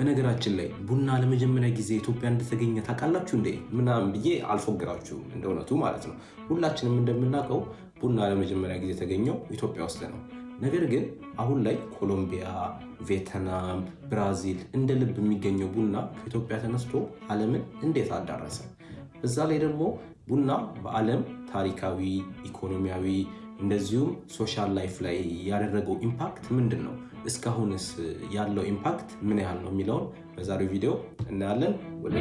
በነገራችን ላይ ቡና ለመጀመሪያ ጊዜ ኢትዮጵያ እንደተገኘ ታውቃላችሁ እንዴ? ምናምን ብዬ አልፎግራችሁም እንደውነቱ ማለት ነው። ሁላችንም እንደምናውቀው ቡና ለመጀመሪያ ጊዜ የተገኘው ኢትዮጵያ ውስጥ ነው። ነገር ግን አሁን ላይ ኮሎምቢያ፣ ቪየትናም፣ ብራዚል እንደ ልብ የሚገኘው ቡና ከኢትዮጵያ ተነስቶ ዓለምን እንዴት አዳረሰ? በዛ ላይ ደግሞ ቡና በዓለም ታሪካዊ፣ ኢኮኖሚያዊ እንደዚሁም ሶሻል ላይፍ ላይ ያደረገው ኢምፓክት ምንድን ነው? እስካሁንስ ያለው ኢምፓክት ምን ያህል ነው የሚለውን በዛሬው ቪዲዮ እናያለን። ወደ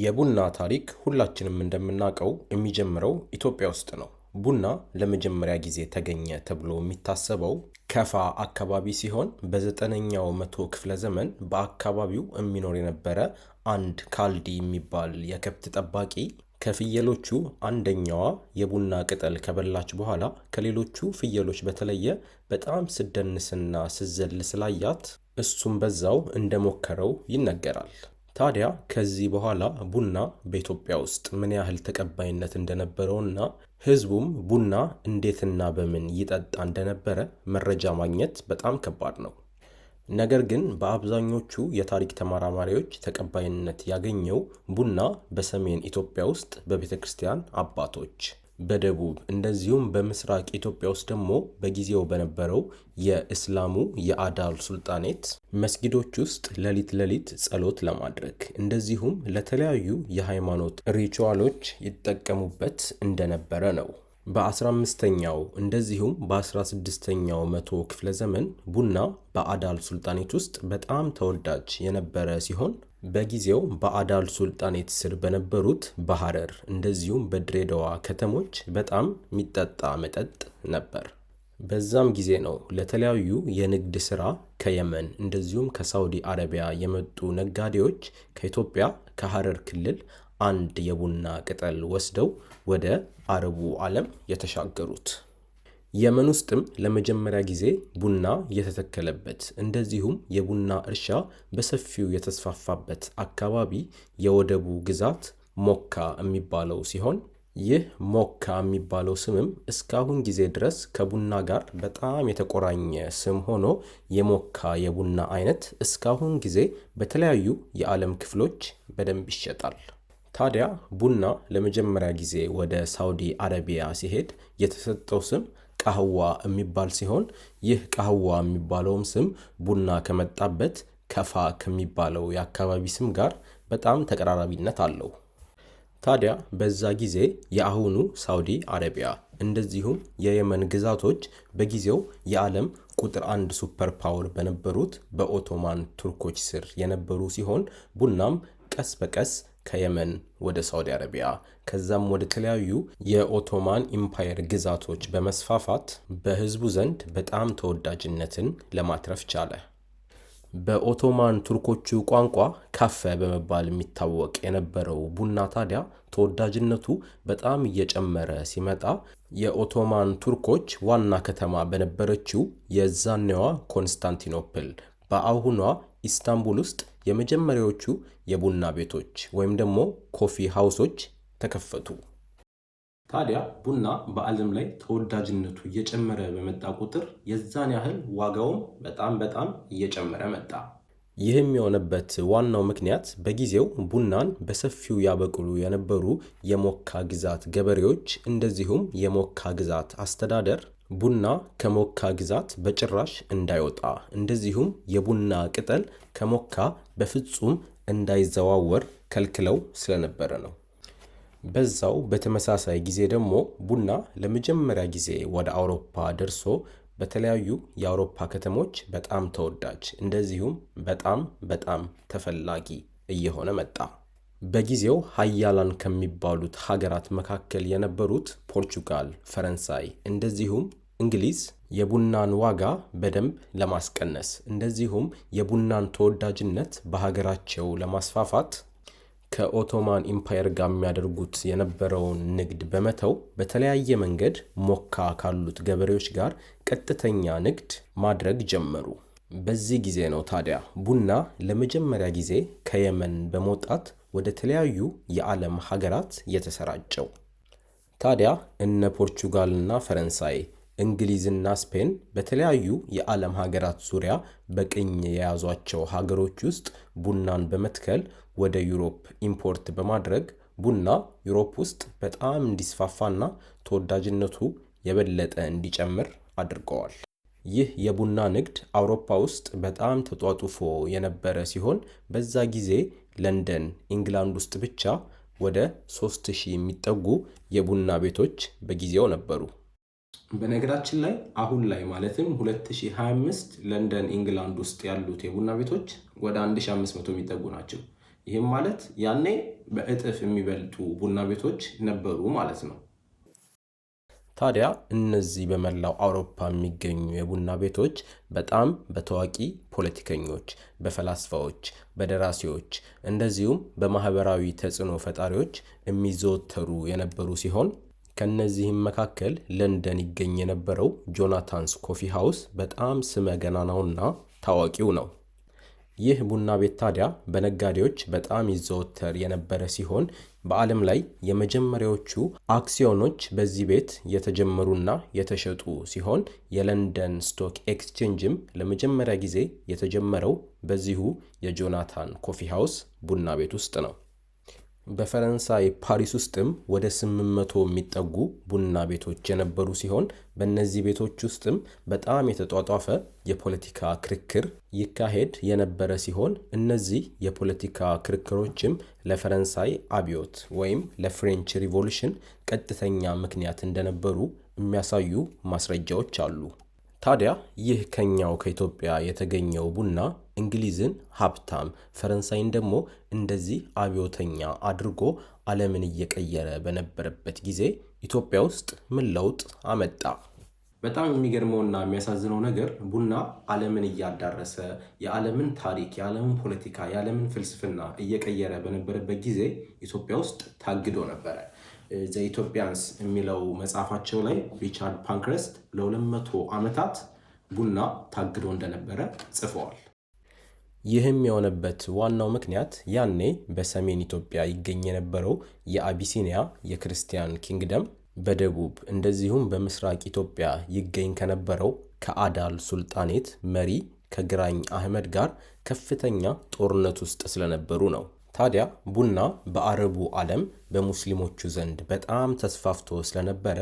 የቡና ታሪክ ሁላችንም እንደምናውቀው የሚጀምረው ኢትዮጵያ ውስጥ ነው። ቡና ለመጀመሪያ ጊዜ ተገኘ ተብሎ የሚታሰበው ከፋ አካባቢ ሲሆን በ9ኛው መቶ ክፍለ ዘመን በአካባቢው የሚኖር የነበረ አንድ ካልዲ የሚባል የከብት ጠባቂ ከፍየሎቹ አንደኛዋ የቡና ቅጠል ከበላች በኋላ ከሌሎቹ ፍየሎች በተለየ በጣም ስደንስና ስዘል ስላያት እሱም በዛው እንደሞከረው ይነገራል። ታዲያ ከዚህ በኋላ ቡና በኢትዮጵያ ውስጥ ምን ያህል ተቀባይነት እንደነበረውና ህዝቡም ቡና እንዴትና በምን ይጠጣ እንደነበረ መረጃ ማግኘት በጣም ከባድ ነው። ነገር ግን በአብዛኞቹ የታሪክ ተመራማሪዎች ተቀባይነት ያገኘው ቡና በሰሜን ኢትዮጵያ ውስጥ በቤተክርስቲያን አባቶች፣ በደቡብ እንደዚሁም በምስራቅ ኢትዮጵያ ውስጥ ደግሞ በጊዜው በነበረው የእስላሙ የአዳል ሱልጣኔት መስጊዶች ውስጥ ሌሊት ጸሎት ለማድረግ እንደዚሁም ለተለያዩ የሃይማኖት ሪቹዋሎች ይጠቀሙበት እንደነበረ ነው። በ15ኛው እንደዚሁም በ16ኛው መቶ ክፍለ ዘመን ቡና በአዳል ሱልጣኔት ውስጥ በጣም ተወዳጅ የነበረ ሲሆን በጊዜው በአዳል ሱልጣኔት ስር በነበሩት በሐረር እንደዚሁም በድሬዳዋ ከተሞች በጣም የሚጠጣ መጠጥ ነበር። በዛም ጊዜ ነው ለተለያዩ የንግድ ሥራ ከየመን እንደዚሁም ከሳውዲ አረቢያ የመጡ ነጋዴዎች ከኢትዮጵያ ከሐረር ክልል አንድ የቡና ቅጠል ወስደው ወደ አረቡ ዓለም የተሻገሩት። የመን ውስጥም ለመጀመሪያ ጊዜ ቡና የተተከለበት እንደዚሁም የቡና እርሻ በሰፊው የተስፋፋበት አካባቢ የወደቡ ግዛት ሞካ የሚባለው ሲሆን ይህ ሞካ የሚባለው ስምም እስካሁን ጊዜ ድረስ ከቡና ጋር በጣም የተቆራኘ ስም ሆኖ የሞካ የቡና አይነት እስካሁን ጊዜ በተለያዩ የዓለም ክፍሎች በደንብ ይሸጣል። ታዲያ ቡና ለመጀመሪያ ጊዜ ወደ ሳውዲ አረቢያ ሲሄድ የተሰጠው ስም ቃህዋ የሚባል ሲሆን ይህ ቃህዋ የሚባለውም ስም ቡና ከመጣበት ከፋ ከሚባለው የአካባቢ ስም ጋር በጣም ተቀራራቢነት አለው። ታዲያ በዛ ጊዜ የአሁኑ ሳውዲ አረቢያ እንደዚሁም የየመን ግዛቶች በጊዜው የዓለም ቁጥር 1 ሱፐር ፓወር በነበሩት በኦቶማን ቱርኮች ስር የነበሩ ሲሆን ቡናም ቀስ በቀስ ከየመን ወደ ሳውዲ አረቢያ ከዛም ወደ ተለያዩ የኦቶማን ኢምፓየር ግዛቶች በመስፋፋት በህዝቡ ዘንድ በጣም ተወዳጅነትን ለማትረፍ ቻለ። በኦቶማን ቱርኮቹ ቋንቋ ካፈ በመባል የሚታወቅ የነበረው ቡና ታዲያ ተወዳጅነቱ በጣም እየጨመረ ሲመጣ የኦቶማን ቱርኮች ዋና ከተማ በነበረችው የዛኔዋ ኮንስታንቲኖፕል በአሁኗ ኢስታንቡል ውስጥ የመጀመሪያዎቹ የቡና ቤቶች ወይም ደግሞ ኮፊ ሃውሶች ተከፈቱ። ታዲያ ቡና በዓለም ላይ ተወዳጅነቱ እየጨመረ በመጣ ቁጥር የዛን ያህል ዋጋውም በጣም እየጨመረ መጣ። ይህም የሆነበት ዋናው ምክንያት በጊዜው ቡናን በሰፊው ያበቅሉ የነበሩ የሞካ ግዛት ገበሬዎች እንደዚሁም የሞካ ግዛት አስተዳደር ቡና ከሞካ ግዛት በጭራሽ እንዳይወጣ እንደዚሁም የቡና ቅጠል ከሞካ በፍጹም እንዳይዘዋወር ከልክለው ስለነበረ ነው። በዛው በተመሳሳይ ጊዜ ደግሞ ቡና ለመጀመሪያ ጊዜ ወደ አውሮፓ ደርሶ በተለያዩ የአውሮፓ ከተሞች በጣም ተወዳጅ እንደዚሁም በጣም ተፈላጊ እየሆነ መጣ። በጊዜው ሀያላን ከሚባሉት ሀገራት መካከል የነበሩት ፖርቹጋል፣ ፈረንሳይ እንደዚሁም እንግሊዝ የቡናን ዋጋ በደንብ ለማስቀነስ እንደዚሁም የቡናን ተወዳጅነት በሀገራቸው ለማስፋፋት ከኦቶማን ኢምፓየር ጋር የሚያደርጉት የነበረውን ንግድ በመተው በተለያየ መንገድ ሞካ ካሉት ገበሬዎች ጋር ቀጥተኛ ንግድ ማድረግ ጀመሩ። በዚህ ጊዜ ነው ታዲያ ቡና ለመጀመሪያ ጊዜ ከየመን በመውጣት ወደ ተለያዩ የዓለም ሀገራት የተሰራጨው። ታዲያ እነ ፖርቹጋልና ፈረንሳይ፣ እንግሊዝና ስፔን በተለያዩ የዓለም ሀገራት ዙሪያ በቅኝ የያዟቸው ሀገሮች ውስጥ ቡናን በመትከል ወደ ዩሮፕ ኢምፖርት በማድረግ ቡና ዩሮፕ ውስጥ በጣም እንዲስፋፋና ተወዳጅነቱ የበለጠ እንዲጨምር አድርገዋል። ይህ የቡና ንግድ አውሮፓ ውስጥ በጣም ተጧጡፎ የነበረ ሲሆን በዛ ጊዜ ለንደን፣ ኢንግላንድ ውስጥ ብቻ ወደ 3000 የሚጠጉ የቡና ቤቶች በጊዜው ነበሩ። በነገራችን ላይ አሁን ላይ ማለትም 2025 ለንደን ኢንግላንድ ውስጥ ያሉት የቡና ቤቶች ወደ 1500 የሚጠጉ ናቸው። ይህም ማለት ያኔ በእጥፍ የሚበልጡ ቡና ቤቶች ነበሩ ማለት ነው። ታዲያ እነዚህ በመላው አውሮፓ የሚገኙ የቡና ቤቶች በጣም በታዋቂ ፖለቲከኞች፣ በፈላስፋዎች፣ በደራሲዎች እንደዚሁም በማህበራዊ ተጽዕኖ ፈጣሪዎች የሚዘወተሩ የነበሩ ሲሆን ከነዚህም መካከል ለንደን ይገኝ የነበረው ጆናታንስ ኮፊ ሃውስ በጣም ስመ ገናናውና ታዋቂው ነው። ይህ ቡና ቤት ታዲያ በነጋዴዎች በጣም ይዘወተር የነበረ ሲሆን በዓለም ላይ የመጀመሪያዎቹ አክሲዮኖች በዚህ ቤት የተጀመሩና የተሸጡ ሲሆን የለንደን ስቶክ ኤክስቼንጅም ለመጀመሪያ ጊዜ የተጀመረው በዚሁ የጆናታን ኮፊ ሃውስ ቡና ቤት ውስጥ ነው። በፈረንሳይ ፓሪስ ውስጥም ወደ 800 የሚጠጉ ቡና ቤቶች የነበሩ ሲሆን በእነዚህ ቤቶች ውስጥም በጣም የተጧጧፈ የፖለቲካ ክርክር ይካሄድ የነበረ ሲሆን እነዚህ የፖለቲካ ክርክሮችም ለፈረንሳይ አብዮት ወይም ለፍሬንች ሪቮሉሽን ቀጥተኛ ምክንያት እንደነበሩ የሚያሳዩ ማስረጃዎች አሉ። ታዲያ ይህ ከኛው ከኢትዮጵያ የተገኘው ቡና እንግሊዝን ሀብታም፣ ፈረንሳይን ደግሞ እንደዚህ አብዮተኛ አድርጎ ዓለምን እየቀየረ በነበረበት ጊዜ ኢትዮጵያ ውስጥ ምን ለውጥ አመጣ? በጣም የሚገርመውና የሚያሳዝነው ነገር ቡና ዓለምን እያዳረሰ የዓለምን ታሪክ፣ የዓለምን ፖለቲካ፣ የዓለምን ፍልስፍና እየቀየረ በነበረበት ጊዜ ኢትዮጵያ ውስጥ ታግዶ ነበረ። ዘ ኢትዮጵያንስ የሚለው መጽሐፋቸው ላይ ሪቻርድ ፓንክረስት ለ200 ዓመታት ቡና ታግዶ እንደነበረ ጽፈዋል። ይህም የሆነበት ዋናው ምክንያት ያኔ በሰሜን ኢትዮጵያ ይገኝ የነበረው የአቢሲኒያ የክርስቲያን ኪንግደም በደቡብ እንደዚሁም በምስራቅ ኢትዮጵያ ይገኝ ከነበረው ከአዳል ሱልጣኔት መሪ ከግራኝ አህመድ ጋር ከፍተኛ ጦርነት ውስጥ ስለነበሩ ነው። ታዲያ ቡና በአረቡ ዓለም በሙስሊሞቹ ዘንድ በጣም ተስፋፍቶ ስለነበረ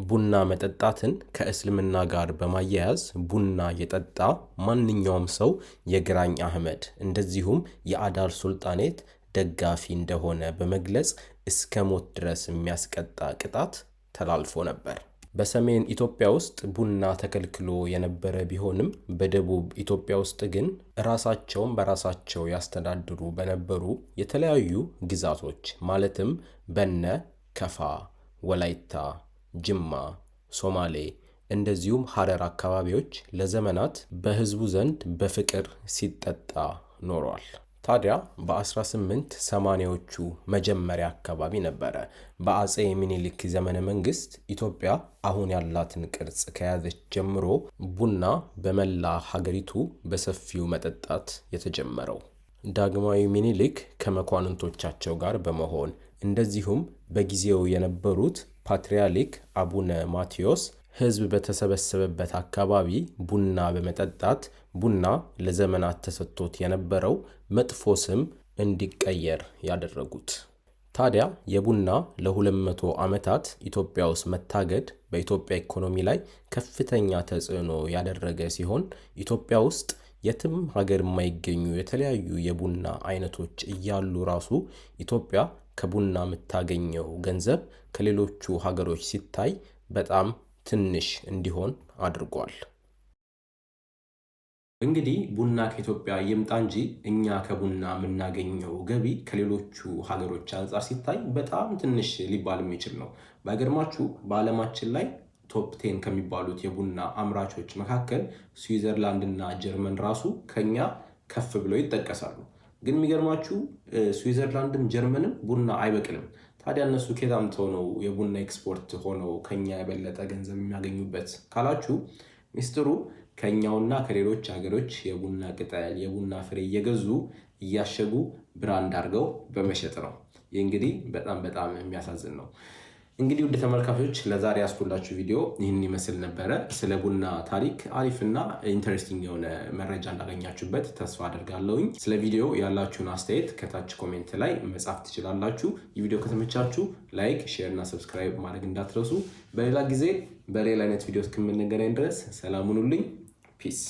ቡና መጠጣትን ከእስልምና ጋር በማያያዝ ቡና የጠጣ ማንኛውም ሰው የግራኝ አህመድ እንደዚሁም የአዳል ሱልጣኔት ደጋፊ እንደሆነ በመግለጽ እስከ ሞት ድረስ የሚያስቀጣ ቅጣት ተላልፎ ነበር። በሰሜን ኢትዮጵያ ውስጥ ቡና ተከልክሎ የነበረ ቢሆንም በደቡብ ኢትዮጵያ ውስጥ ግን ራሳቸውን በራሳቸው ያስተዳድሩ በነበሩ የተለያዩ ግዛቶች ማለትም በነ ከፋ፣ ወላይታ፣ ጅማ፣ ሶማሌ እንደዚሁም ሐረር አካባቢዎች ለዘመናት በሕዝቡ ዘንድ በፍቅር ሲጠጣ ኖሯል። ታዲያ በ1880ዎቹ መጀመሪያ አካባቢ ነበረ በአጼ ሚኒሊክ ዘመነ መንግስት ኢትዮጵያ አሁን ያላትን ቅርጽ ከያዘች ጀምሮ ቡና በመላ ሀገሪቱ በሰፊው መጠጣት የተጀመረው። ዳግማዊ ሚኒሊክ ከመኳንንቶቻቸው ጋር በመሆን እንደዚሁም በጊዜው የነበሩት ፓትርያርክ አቡነ ማቴዎስ ሕዝብ በተሰበሰበበት አካባቢ ቡና በመጠጣት ቡና ለዘመናት ተሰጥቶት የነበረው መጥፎ ስም እንዲቀየር ያደረጉት። ታዲያ የቡና ለ200 ዓመታት ኢትዮጵያ ውስጥ መታገድ በኢትዮጵያ ኢኮኖሚ ላይ ከፍተኛ ተጽዕኖ ያደረገ ሲሆን ኢትዮጵያ ውስጥ የትም ሀገር የማይገኙ የተለያዩ የቡና አይነቶች እያሉ ራሱ ኢትዮጵያ ከቡና የምታገኘው ገንዘብ ከሌሎቹ ሀገሮች ሲታይ በጣም ትንሽ እንዲሆን አድርጓል። እንግዲህ ቡና ከኢትዮጵያ ይምጣ እንጂ እኛ ከቡና የምናገኘው ገቢ ከሌሎቹ ሀገሮች አንጻር ሲታይ በጣም ትንሽ ሊባል የሚችል ነው። ባይገርማችሁ በዓለማችን ላይ ቶፕ 10 ከሚባሉት የቡና አምራቾች መካከል ስዊዘርላንድ እና ጀርመን ራሱ ከኛ ከፍ ብለው ይጠቀሳሉ። ግን የሚገርማችሁ ስዊዘርላንድም ጀርመንም ቡና አይበቅልም። ታዲያ እነሱ ከየት አምጥተው ነው የቡና ኤክስፖርት ሆነው ከኛ የበለጠ ገንዘብ የሚያገኙበት ካላችሁ ሚስጥሩ ከኛውና ከሌሎች ሀገሮች የቡና ቅጠል የቡና ፍሬ እየገዙ እያሸጉ ብራንድ አድርገው በመሸጥ ነው። ይህ እንግዲህ በጣም የሚያሳዝን ነው። እንግዲህ ውድ ተመልካቾች ለዛሬ ያስኩላችሁ ቪዲዮ ይህን ይመስል ነበረ። ስለ ቡና ታሪክ አሪፍና ኢንተረስቲንግ የሆነ መረጃ እንዳገኛችሁበት ተስፋ አደርጋለሁኝ። ስለ ቪዲዮ ያላችሁን አስተያየት ከታች ኮሜንት ላይ መጻፍ ትችላላችሁ። ይህ ቪዲዮ ከተመቻችሁ ላይክ፣ ሼር እና ሰብስክራይብ ማድረግ እንዳትረሱ። በሌላ ጊዜ በሌላ አይነት ቪዲዮ እስከምንገናኝ ድረስ ሰላም ሁኑልኝ። ፒስ